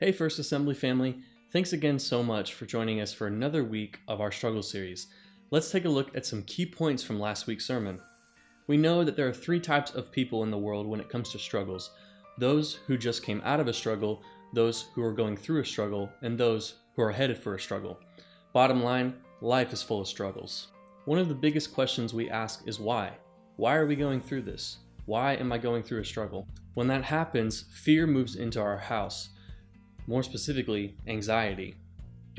Hey First Assembly family, thanks again so much for joining us for another week of our struggle series. Let's take a look at some key points from last week's sermon. We know that there are three types of people in the world when it comes to struggles: those who just came out of a struggle, those who are going through a struggle, and those who are headed for a struggle. Bottom line, life is full of struggles. One of the biggest questions we ask is why? Why are we going through this? Why am I going through a struggle? When that happens, fear moves into our house. More specifically, anxiety.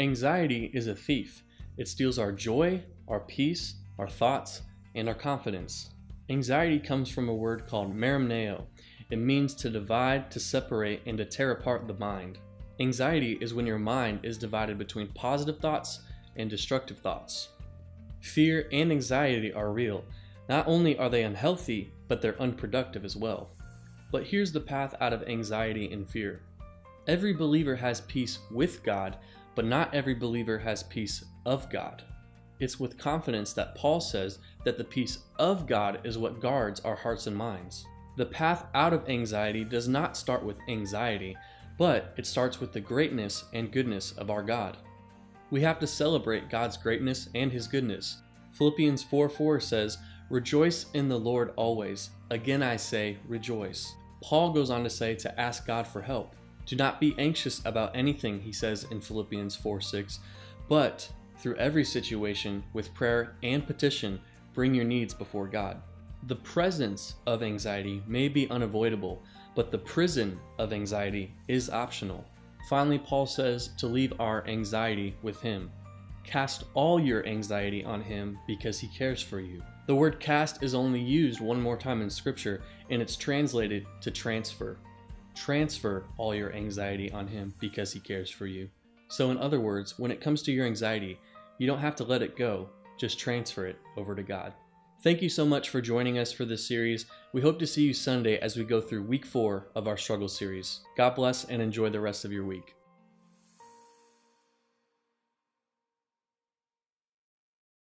Anxiety is a thief. It steals our joy, our peace, our thoughts, and our confidence. Anxiety comes from a word called merimneo. It means to divide, to separate, and to tear apart the mind. Anxiety is when your mind is divided between positive thoughts and destructive thoughts. Fear and anxiety are real. Not only are they unhealthy, but they're unproductive as well. But here's the path out of anxiety and fear. Every believer has peace with God, but not every believer has peace of God. It's with confidence that Paul says that the peace of God is what guards our hearts and minds. The path out of anxiety does not start with anxiety, but it starts with the greatness and goodness of our God. We have to celebrate God's greatness and His goodness. Philippians 4:4 says, "Rejoice in the Lord always. Again I say, rejoice." Paul goes on to say to ask God for help. Do not be anxious about anything, he says in Philippians 4:6, but through every situation, with prayer and petition, bring your needs before God. The presence of anxiety may be unavoidable, but the prison of anxiety is optional. Finally, Paul says to leave our anxiety with Him. Cast all your anxiety on Him because He cares for you. The word cast is only used one more time in Scripture, and it's translated to transfer. Transfer all your anxiety on Him because He cares for you. So in other words, when it comes to your anxiety, you don't have to let it go, just transfer it over to God. Thank you so much for joining us for this series. We hope to see you Sunday as we go through week 4 of our struggle series. God bless and enjoy the rest of your week.